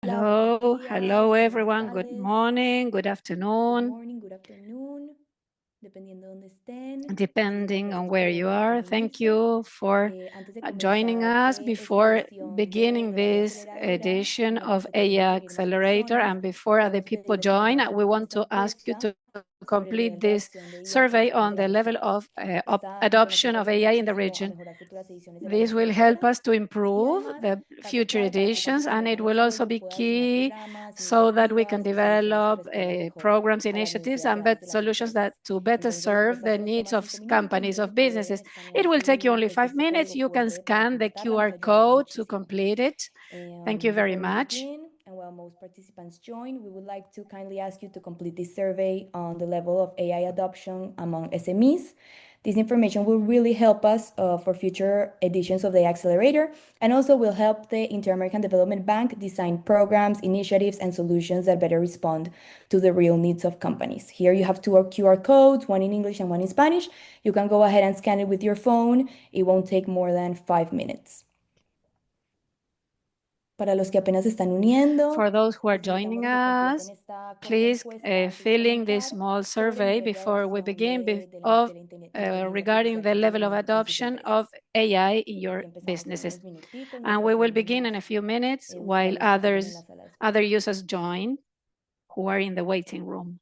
Hello everyone. Good morning, good Good afternoon, morning, good afternoon, dependiendo de dónde estén. depending on Gracias where you por are. Thank unirse. you for Antes de joining comenzar us esta before edición beginning de la IA this aceleradora, edition como of se permite AI unir más Accelerator. personas, And before other queremos people pedirles que join, compartan we con want esta to ask you encuesta to sobre el nivel complete de this adopción de IA por las survey personas on de la the level región. of Esta información adoption va a of ayudar AI in the muchísimo a region. mejorar futuras ediciones de la IA This will aceleradora help us to y improve además the va a ser future clave para que editions, and participemos it will also juntos, be pueda diseñar key programas, so that we can iniciativas y soluciones que develop respondan mejor programs, a las initiatives, necesidades and reales better de las solutions that empresas. to better Entonces, serve esta the solo needs toma of 5 minutos, companies, entonces of si puede businesses. escanear It will take you only este 5 minutes. código You can QR para scan the completarla, nos QR ayudaría code to muchísimo. complete it. Thank you very Before we much. begin, and while most participants join, we would like to kindly ask you to complete this survey on the level of AI adoption among SMEs. This information will really help us for future editions of the Accelerator, and also will help the Inter-American Development Bank design programs, initiatives, and solutions that better respond to the real needs of companies. Here you have two QR codes, one in English and one in Spanish. You can go ahead and scan it with your phone. It won't take more than 5 minutes. Para los que apenas están uniendo, For those who are les invitamos joining a que completen us, esta corta please encuesta antes de fill in this comenzar small sobre el survey nivel de before we adopción begin de la inteligencia regarding artificial the que level of tienen en sus adoption of empresas. AI in Y your empezamos en businesses. unos minuticos And mientras we se will unen begin in más a few minutes while usuarios que siguen en la sala de other espera. users join who are in the waiting room.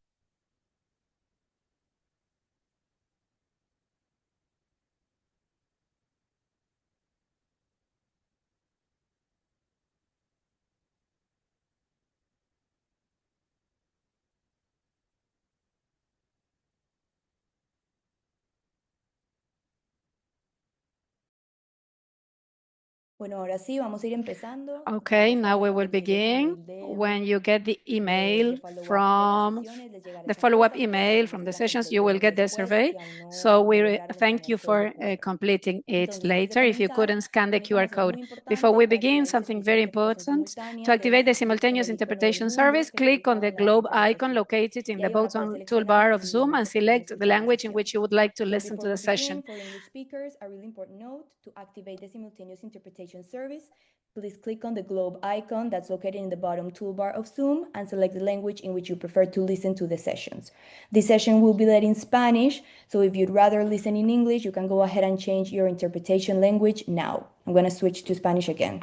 Bueno, ahora sí, vamos a ir empezando. Ya Okay, por now favor, we cuando will les llegue el begin. email When you get the email follow-up de las from sesiones, les llegará the esa follow-up encuesta, así que email from agradecemos the que la sessions, you will completen get the después survey. si aún So no we lograron thank escanear you el código for QR. completing it Entonces, antes de later if you comenzar, couldn't scan the una QR información code. muy Before we importante para begin, activar el something servicio de very interpretación important. To simultánea, deben activate the hacer clic en simultaneous el icono del interpretation mundo service, que se click on ubica the en la globe pantalla de icon Zoom. located in Y the ahí van a poder bottom seleccionar toolbar of el Zoom idioma and que prefieren select the escuchar la language in sesión. which you would like to So listen to before the we begin, session. for English speakers, a really important note: to activate the simultaneous interpretation service, please click on the globe icon that's located in the bottom toolbar of Zoom and select the language in which you prefer to listen to the sessions. This session will be led in Spanish, so if you'd rather listen in English, you can go ahead and change your interpretation language now. I'm going to switch to Spanish again.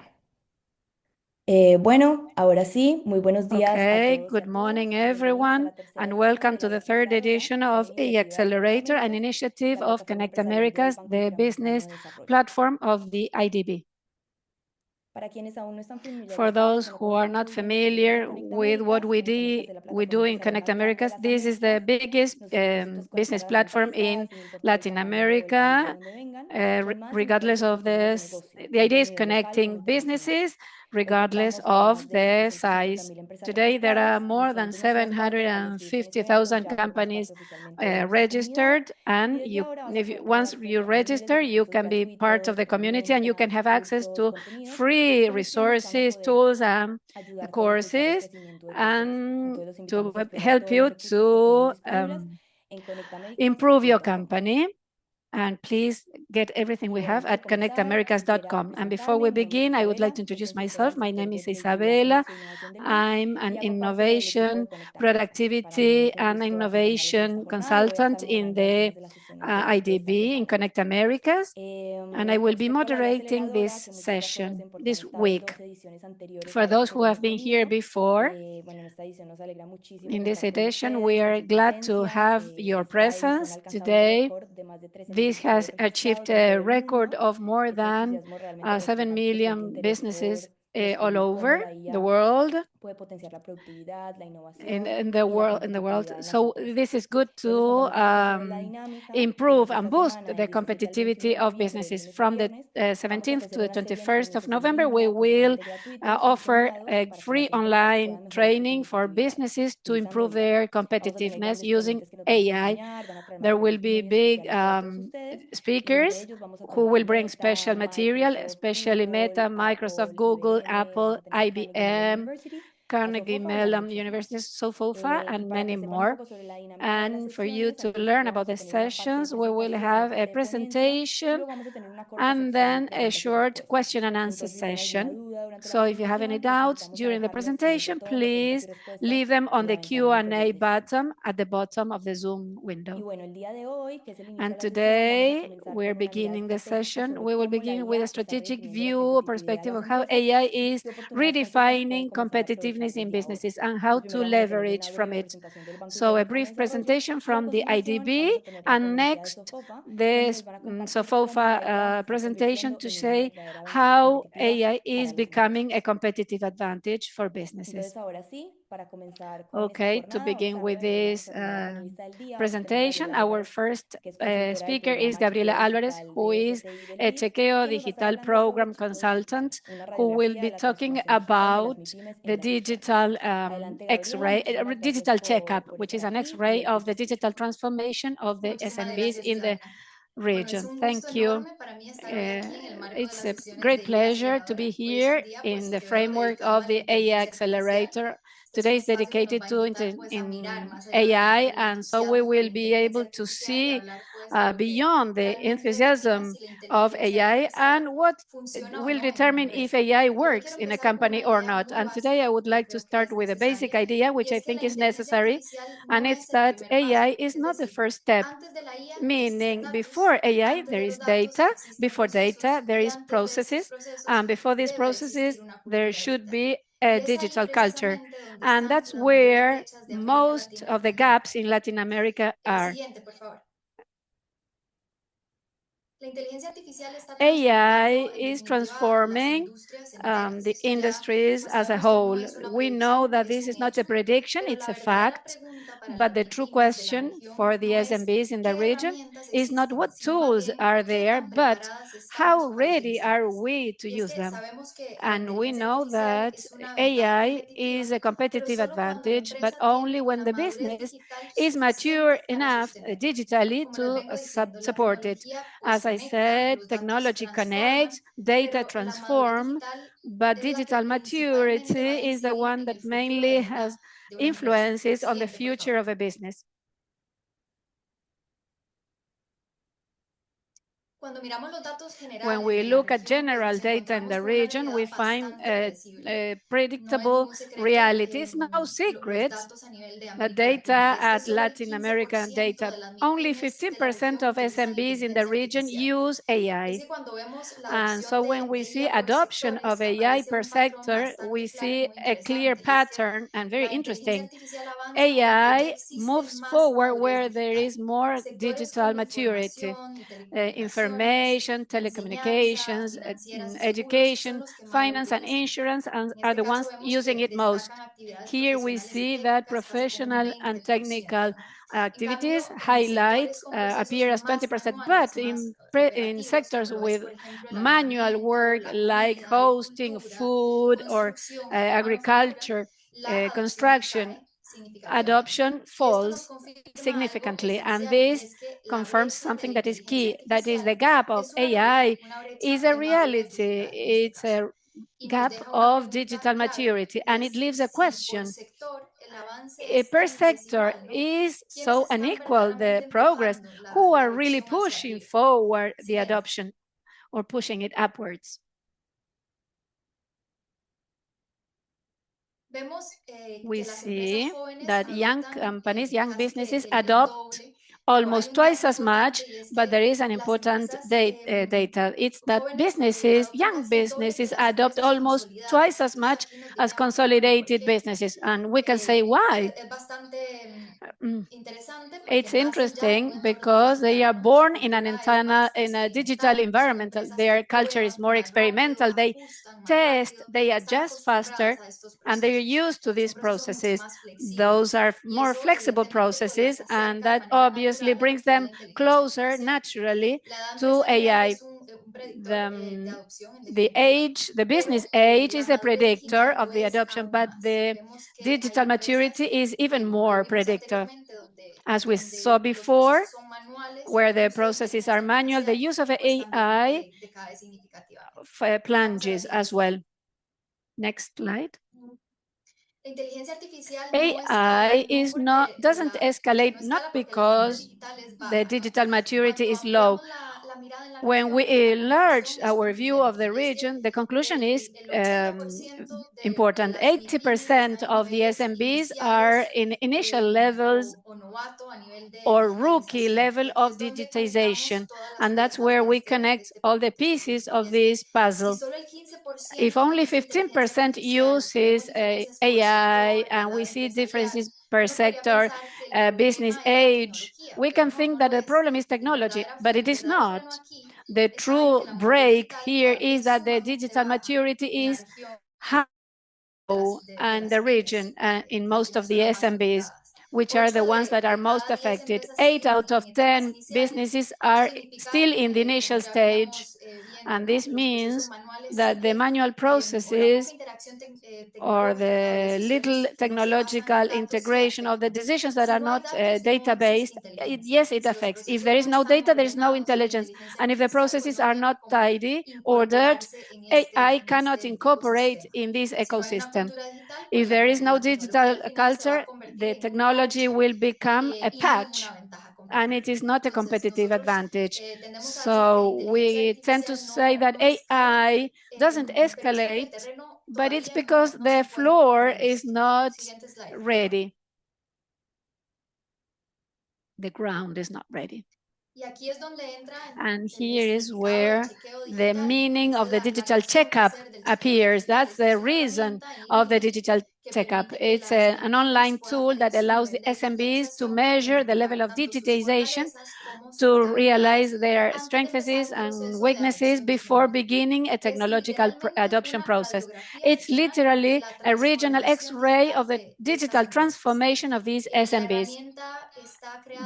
Bueno, ahora sí, muy buenos días a Okay, todos y good a todas. morning, Bienvenidos a everyone, la tercera and edición welcome de la to the IA third Aceleradora, edition la of E iniciativa de Connect Accelerator, an Américas, initiative la of plataforma Connect empresarial del Americas, Banco the Interamericano business de Desarrollo. platform of the IDB. Para quienes aún no están For familiarizados those o no who are conocen not muy bien lo que hacemos en familiar Connect with what Américas, Connect Américas es la we plataforma do in empresarial Connect más grande de Americas, las this is the Américas. biggest Nuestro propósito es conectar business a las platform in empresas, sin importar el Latin tamaño o el país de America. donde vengan, con más Regardless innovación y of oportunidades de this, negocio, the tanto idea a is nivel local como connecting internacional. businesses Hoy regardless contamos con of más de the 750.000 size. empresas Today, there are registradas y more than son de nuestras parte al inscribirse en este evento 750,000 ya formas parte companies oficialmente de nuestra comunidad registered, y and desde ahora vas a poder tener once you acceso a miles de register, you recursos can be part of gratuitos, the community and you can herramientas, have access cursos, to contenidos free buenísimos que van a resources, poder tools, and ayudarte a impulsar el courses, crecimiento de tu empresa. and Entonces los to invitamos a explorar help todos los you recursos que tenemos to disponibles en improve your conectamericas.com. company. And please get everything Y we bueno, have antes de at comenzar, quisiera connectamericas.com. And before presentarme. we Mi nombre es begin, I would like to Isabela, soy introduce consultora myself. en My name sectores de is productividad, Isabela. comercio e innovación del MIS I'm y an hago parte del equipo de innovation, Conecta Américas. Para mí productivity, es un and gusto acompañarlos en esta innovation jornada y voy a estar consultant in moderando the algunas de las sesiones de esta IDB in semana. Connect Americas. And I will be Respecto a la IA moderating aceleradora, this que muchos ya session conocen porque han this estado en week. 2 ediciones anteriores For a esta those que who es have been nuestra here mía, before, bueno, en esta edición nos alegra muchísimo in this contar con edition, we ustedes, con are su glad to presencia. have your Esta edición ha presence alcanzado un today. récord de más de 13 This millones de has achieved registrados en todo a el record mundo. of more Este than entusiasmo realmente 7 refleja el creciente million interés businesses por all descubrir cómo over la the IA world. puede potenciar la productividad, la In, innovación in the y la world in the world, competitividad en las so empresas. this is good Hoy les to contamos un poco sobre la dinámica. improve Durante and esta boost semana, del the 17 al 21 competitivity de of noviembre, de businesses. lunes a From the viernes, vamos a 17th to ofrecer the una serie de 21st of eventos en November, we línea will completamente gratuitos y offer diseñados a para que free las empresas online puedan mejorar su training for competitividad businesses to utilizando improve IA. their Vamos a tener competitiveness grandes using ponentes que nos van a AI. acompañar, van a traer There will materiales be muy big especiales para todos ustedes y entre speakers ellos vamos a who tener a will bring Meta, special material, Microsoft, especially Google, Meta, Microsoft, Apple, Google, IBM, vamos Apple, a tener a Carnegie Mellon IBM, University, la Carnegie Sofofa y a Mellon muchos más. University, SOFOFA, Y and para many que sepan un more. poco sobre la dinámica de las And for you sesiones, al to learn principio about vamos a the tener una parte de sessions, we will presentación have a de ponencia y presentation luego vamos a tener una corta and sección de then a preguntas y short respuestas. question and answer Entonces, si tienen alguna session. duda So if you have any doubts during the presentation, please leave them on the Q&A button at the bottom of the Zoom window. And today we're beginning the session. We will begin with a strategic view, perspective of how AI is redefining competitiveness in businesses and how to leverage from it. So a brief presentation from the IDB, and next the SOFOFA presentation to say how AI is becoming a competitive advantage for businesses. Okay, to begin with this presentation, our first speaker is Gabriela Alvarez, who is a Chequeo Digital Program Consultant, who will be talking about the digital X-ray, digital checkup, which is an X-ray of the digital transformation of the SMBs in the region. Thank you. It's a great pleasure to be here in the framework of the AI Accelerator. Today is dedicated to AI, and so we will be able to see beyond the enthusiasm of AI and what will determine if AI works in a company or not. And today I would like to start with a basic idea, which I think is necessary, and it's that AI is not the first step. Meaning before AI, there is data, before data, there is processes, and before these processes, there should be a digital culture. And that's where most of the gaps in Latin America are. AI is transforming the industries as a whole. We know that this is not a prediction, it's a fact. But the true question for the SMBs in the region is not what tools are there, but how ready are we to use them? And we know that AI is a competitive advantage, but only when the business is mature enough digitally to support it. As I said, technology connects, data transform, but digital maturity is the one that mainly has influences on the future of a business. When we look at general data in the region, we find predictable realities, no secrets. The data at Latin American data, only 15% of SMBs in the region use AI. And so when we see adoption of AI per sector, we see a clear pattern and very interesting. AI moves forward where there is more digital maturity. Information, telecommunications, education, finance, and insurance are the ones using it most. Here we see that professional and technical activities appear as 20%, but in sectors with manual work like hosting, food, or agriculture, construction, adoption falls significantly. And this confirms something that is key, that is the gap of AI is a reality. It's a gap of digital maturity, and it leaves a question. Per sector is so unequal the progress. Who are really pushing forward the adoption or pushing it upwards? We see that young companies, young businesses adopt almost twice as much, but there is an important data. It's that businesses, young businesses, adopt almost twice as much as consolidated businesses. And we can say why. It's interesting because they are born in in a digital environment. Their culture is more experimental. They test, they adjust faster, and they're used to these processes. Those are more flexible processes, and that obviously brings them closer naturally to AI. The business age is a predictor of the adoption, but the digital maturity is even more predictor. As we saw before, where the processes are manual, the use of AI plunges as well. Next slide. AI doesn't escalate not because the digital maturity is low. when we enlarge our view of the region, the conclusion is important. 80% of the SMBs are in initial levels or rookie level of digitization. And that's where we connect all the pieces of this puzzle. If only 15% uses AI, and we see differences per sector, business age, we can think that the problem is technology, but it is not. The true break here is that the digital maturity is high in the region, in most of the SMBs, which are the ones that are most affected. 8 out of 10 businesses are still in the initial stage, and this means that the manual processes or the little technological integration of the decisions that are not data-based, yes, it affects. If there is no data, there is no intelligence. And if the processes are not tidy, ordered, AI cannot incorporate in this ecosystem. If there is no digital culture, the technology will become a patch, and it is not a competitive advantage. So we tend to say that AI doesn't escalate, but it's because the floor is not ready. The ground is not ready. And here is where the meaning of the digital checkup appears. That's the reason of the digital checkup. It's an online tool that allows the SMBs to measure the level of digitization, to realize their strengths and weaknesses before beginning a technological adoption process. It's literally a regional X-ray of the digital transformation of these SMBs.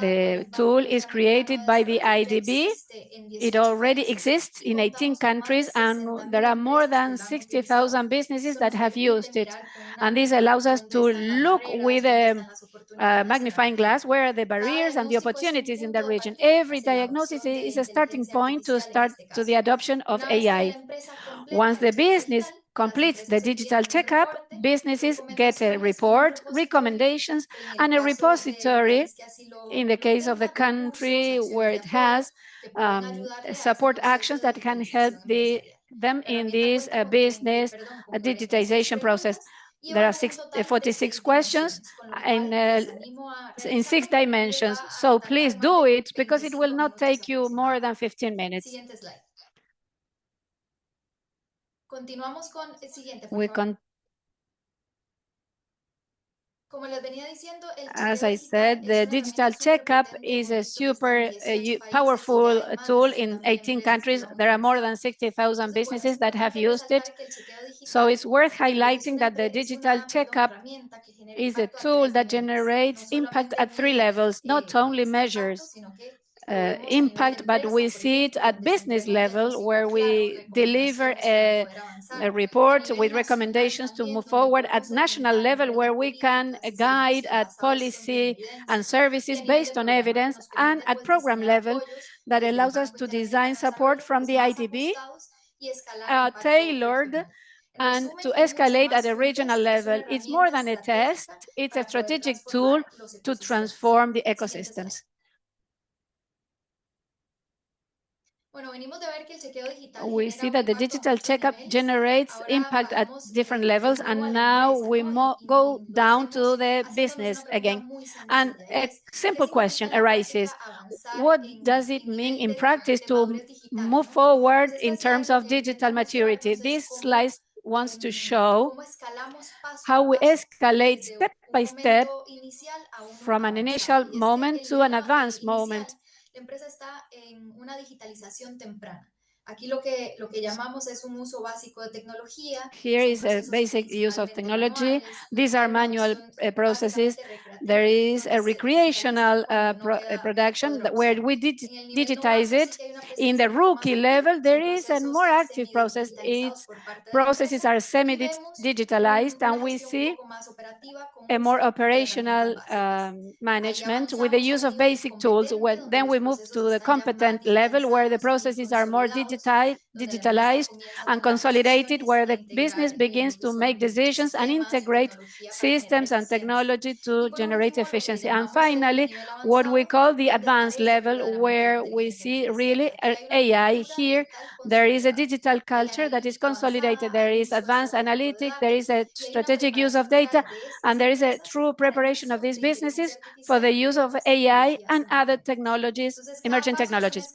The tool is created by the IDB. It already exists in 18 countries, and there are more than 60,000 businesses that have used it. And this allows us to look with a magnifying glass where are the barriers and the opportunities in the region. Every diagnosis is a starting point to start to the adoption of AI. Once the business completes the digital checkup, businesses get a report, recommendations, and a repository in the case of the country where it has support actions that can help them in this business digitization process. There are 46 questions in 6 dimensions. So please do it, because it will not take you more than 15 minutes. We As I said, the digital checkup is a super powerful tool in 18 countries. There are more than 60,000 businesses that have used it. So it's worth highlighting that the digital checkup is a tool that generates impact at 3 levels, not only measures impact, but we see it at business level, where we deliver a report with recommendations to move forward, at national level, where we can guide at policy and services based on evidence, and at program level that allows us to design support from the IDB tailored and to escalate at a regional level. It's more than a test, it's a strategic tool to transform the ecosystems. We see that the digital checkup generates impact at different levels, and now we go down to the business again. And a simple question arises: what does it mean in practice to move forward in terms of digital maturity? This slide wants to show how we escalate step by step from an initial moment to an advanced moment. La empresa está en una digitalización temprana. Aquí lo que llamamos es un uso básico de tecnología. Here is a basic use of technology. These are manual processes. There is a recreational production where we digitize it. In the rookie level, there is a more active process. Its processes are semi-digitalized, and we see a more operational management with the use of basic tools. Then we move to the competent level, where the processes are more digitalized digitalized and consolidated, where the business begins to make decisions and integrate systems and technology to generate efficiency. And finally, what we call the advanced level, where we see really AI here. There is a digital culture that is consolidated. There is advanced analytics, there is a strategic use of data, and there is a true preparation of these businesses for the use of AI and other technologies, emerging technologies.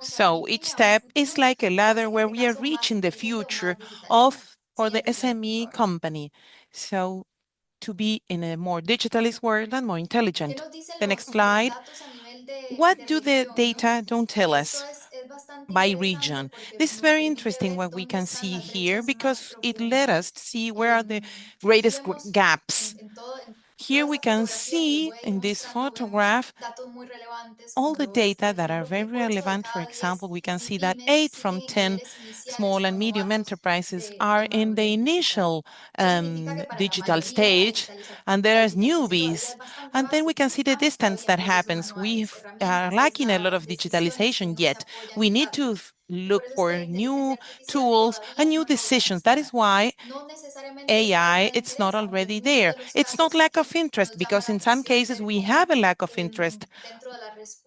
So each step is like a ladder where we are reaching the future for the SME company. So to be in a more digitalist world and more intelligent. The next slide. What do the data don't tell us by region? This is very interesting what we can see here, because it let us see where are the greatest gaps. Here we can see in this photograph all the data that are very relevant. For example, we can see that 8 from 10 small and medium enterprises are in the initial digital stage, and there are newbies. And then we can see the distance that happens. We are lacking a lot of digitalization yet. We need to look for new tools and new decisions. That is why AI, it's not already there. It's not lack of interest, because in some cases we have a lack of interest.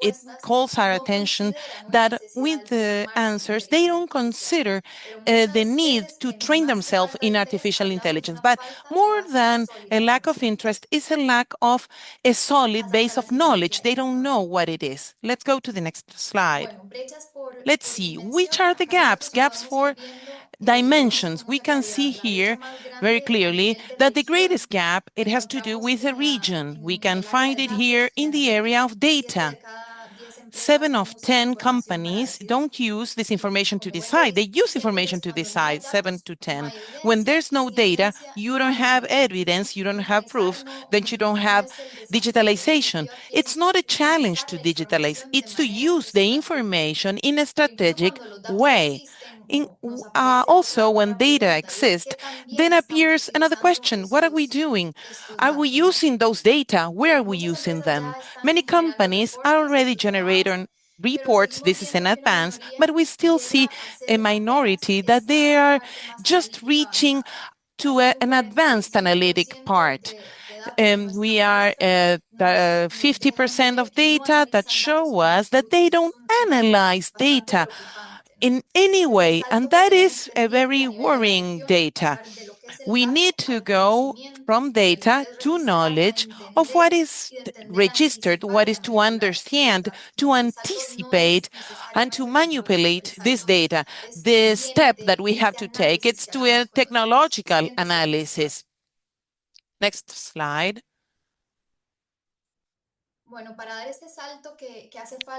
It calls our attention that with the answers, they don't consider the need to train themselves in artificial intelligence. But more than a lack of interest is a lack of a solid base of knowledge. They don't know what it is. Let's go to the next slide. Let's see, which are the gaps? Gaps for dimensions. We can see here very clearly that the greatest gap, it has to do with a region. We can find it here in the area of data. 7 of 10 companies don't use this information to decide. They use information to decide, 7 to 10. When there's no data, you don't have evidence, you don't have proof, then you don't have digitalization. It's not a challenge to digitalize, it's to use the information in a strategic way. Also, when data exists, then appears another question. What are we doing? Are we using those data? Where are we using them? Many companies are already generating reports. This is in advance, but we still see a minority that they are just reaching to an advanced analytic part. We are at 50% of data that show us that they don't analyze data in any way, and that is a very worrying data. We need to go from data to knowledge of what is registered, what is to understand, to anticipate, and to manipulate this data. The step that we have to take, it's to a technological analysis. Next slide.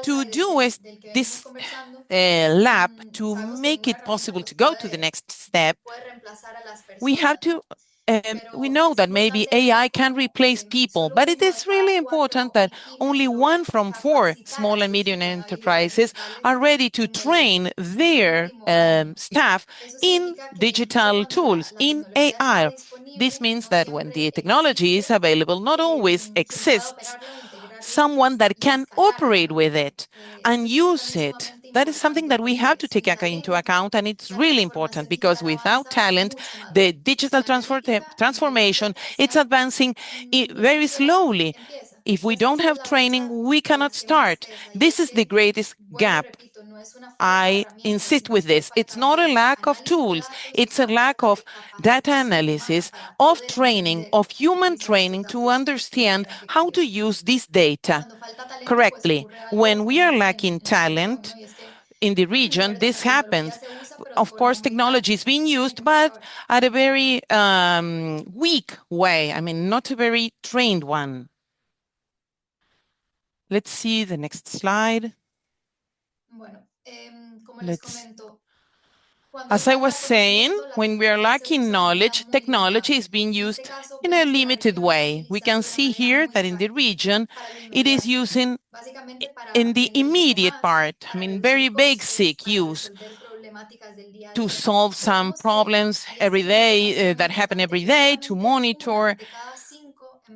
To do this lab, to make it possible to go to the next step, we have to we know that maybe AI can replace people, but it is really important that only 1 from 4 small and medium enterprises are ready to train their staff in digital tools, in AI. This means that when the technology is available, not always exists someone that can operate with it and use it. That is something that we have to take into account, and it's really important, because without talent, the digital transformation, it's advancing very slowly. If we don't have training, we cannot start. This is the greatest gap. I insist with this. It's not a lack of tools. It's a lack of data analysis, of training, of human training to understand how to use this data correctly. When we are lacking talent in the region, this happens. Of course, technology is being used, but at a very weak way. I mean, not a very trained one. Let's see the next slide. As I was saying, when we are lacking knowledge, technology is being used in a limited way. We can see here that in the region, it is using in the immediate part, I mean, very basic use to solve some problems every day that happen every day, to monitor.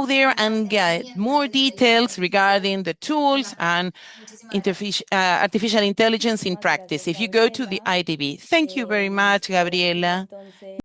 go there and get more details regarding the tools and artificial intelligence in practice if you go to the IDB. Thank you very much, Gabriela.